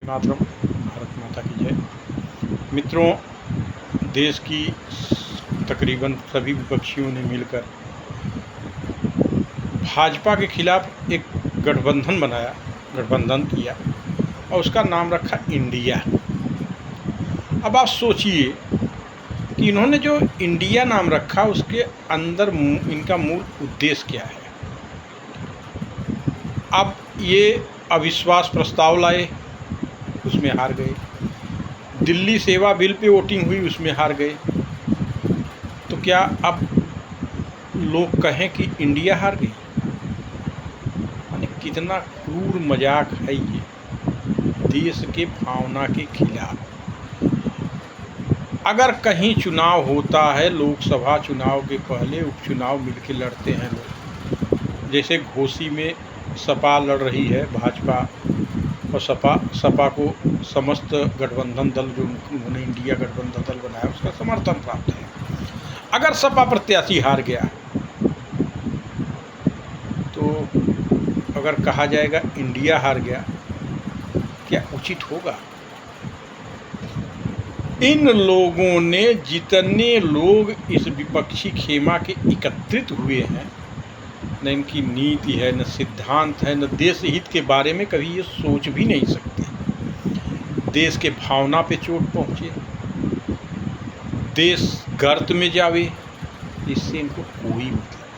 मातरम। भारत माता की जय। मित्रों, देश की तकरीबन सभी विपक्षियों ने मिलकर भाजपा के खिलाफ एक गठबंधन किया और उसका नाम रखा इंडिया। अब आप सोचिए कि इन्होंने जो इंडिया नाम रखा उसके अंदर इनका मूल उद्देश्य क्या है। अब ये अविश्वास प्रस्ताव लाए, उसमें हार गए। दिल्ली सेवा बिल पे वोटिंग हुई, उसमें हार गए। तो क्या अब लोग कहें कि इंडिया हार गई? यानी कितना क्रूर मजाक है ये देश के भावना के खिलाफ। अगर कहीं चुनाव होता है, लोकसभा चुनाव के पहले उपचुनाव मिलकर लड़ते हैं लोग, जैसे घोसी में सपा लड़ रही है, भाजपा और सपा को समस्त गठबंधन दल जो उन्होंने इंडिया गठबंधन दल बनाया उसका समर्थन प्राप्त है। अगर सपा प्रत्याशी हार गया तो अगर कहा जाएगा इंडिया हार गया, क्या उचित होगा? इन लोगों ने, जितने लोग इस विपक्षी खेमा के एकत्रित हुए हैं, न इनकी नीति है, न सिद्धांत है, न देश हित के बारे में कभी ये सोच भी नहीं सकते। देश के भावना पे चोट पहुँचे, देश गर्त में जावे, इससे इनको कोई मतलब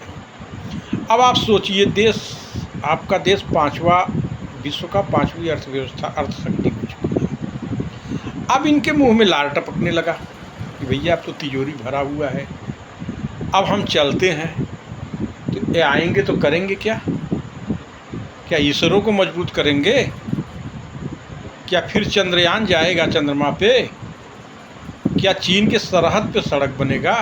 नहीं। अब आप सोचिए, आपका देश विश्व का 5वीं अर्थशक्ति हो चुका है। अब इनके मुंह में लार टपकने लगा कि भैया अब तो तिजोरी भरा हुआ है, अब हम चलते हैं तो ये आएंगे तो करेंगे क्या? क्या इसरो को मजबूत करेंगे? क्या फिर चंद्रयान जाएगा चंद्रमा पे? क्या चीन के सरहद पे सड़क बनेगा?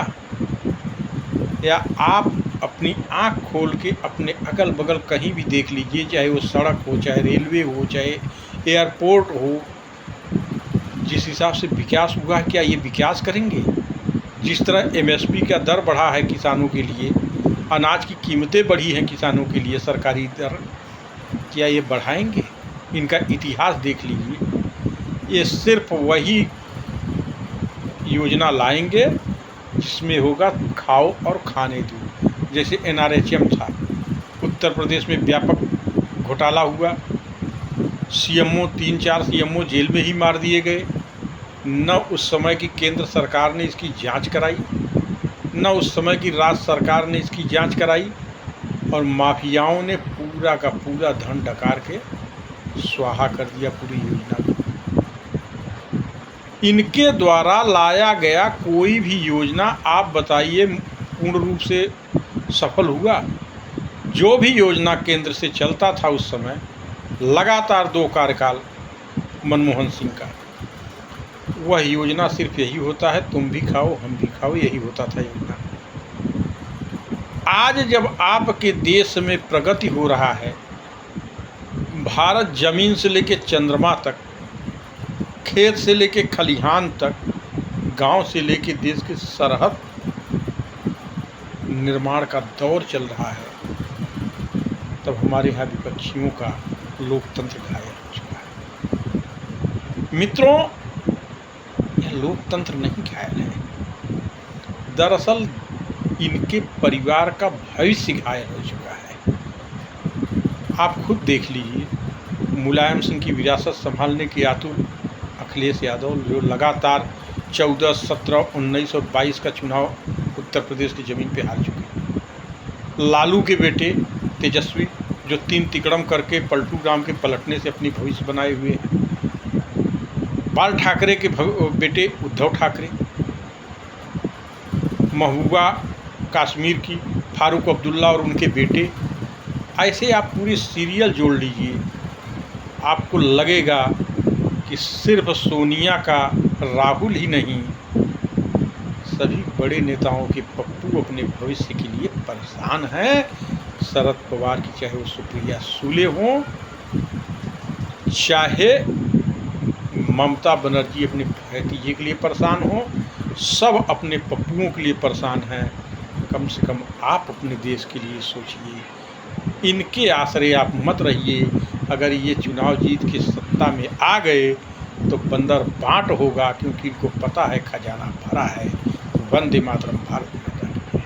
या आप अपनी आंख खोल के अपने अगल बगल कहीं भी देख लीजिए, चाहे वो सड़क हो, चाहे रेलवे हो, चाहे एयरपोर्ट हो, जिस हिसाब से विकास हुआ है, क्या ये विकास करेंगे? जिस तरह एमएसपी का दर बढ़ा है किसानों के लिए, अनाज की कीमतें बढ़ी हैं किसानों के लिए, सरकारी दर, क्या ये बढ़ाएंगे? इनका इतिहास देख लीजिए, ये सिर्फ वही योजना लाएंगे जिसमें होगा खाओ और खाने दो। जैसे एनआरएचएम था, उत्तर प्रदेश में व्यापक घोटाला हुआ, सीएमओ 3-4 सीएमओ जेल में ही मार दिए गए। न उस समय की केंद्र सरकार ने इसकी जांच कराई, न उस समय की राज्य सरकार ने इसकी जांच कराई, और माफियाओं ने पूरा का पूरा धन डकार के स्वाहा कर दिया पूरी योजना को। इनके द्वारा लाया गया कोई भी योजना आप बताइए पूर्ण रूप से सफल हुआ? जो भी योजना केंद्र से चलता था उस समय, लगातार 2 कार्यकाल मनमोहन सिंह का, वह योजना सिर्फ यही होता है, तुम भी खाओ हम भी खाओ, यही होता था योजना। आज जब आपके देश में प्रगति हो रहा है, भारत जमीन से लेके चंद्रमा तक, खेत से लेके खलिहान तक, गांव से लेके देश के सरहद निर्माण का दौर चल रहा है, तब हमारे यहाँ विपक्षियों का लोकतंत्र घायल हो चुका है। मित्रों, यह लोकतंत्र नहीं घायल है, दरअसल इनके परिवार का भविष्य घायल हो चुका है। आप खुद देख लीजिए, मुलायम सिंह की विरासत संभालने के आतुर अखिलेश यादव, जो लगातार 14, 17, 19 और 22 का चुनाव उत्तर प्रदेश की ज़मीन पे हार चुके हैं। लालू के बेटे तेजस्वी, जो 3 तिकड़म करके पलटू ग्राम के पलटने से अपनी भविष्य बनाए हुए हैं। बाल ठाकरे के बेटे उद्धव ठाकरे, महबूबा कश्मीर की फारूक अब्दुल्ला और उनके बेटे, ऐसे आप पूरी सीरियल जोड़ लीजिए, आपको लगेगा कि सिर्फ सोनिया का राहुल ही नहीं, सभी बड़े नेताओं के पप्पू अपने भविष्य के लिए परेशान हैं। शरद पवार की चाहे वो सुप्रिया सुले हों, चाहे ममता बनर्जी अपने भतीजे के लिए परेशान हो, सब अपने पप्पुओं के लिए परेशान हैं। कम से कम आप अपने देश के लिए सोचिए, इनके आश्रय आप मत रहिए। अगर ये चुनाव जीत के सत्ता में आ गए तो बंदर बांट होगा, क्योंकि इनको पता है खजाना भरा है। वंदे मातरम। भारत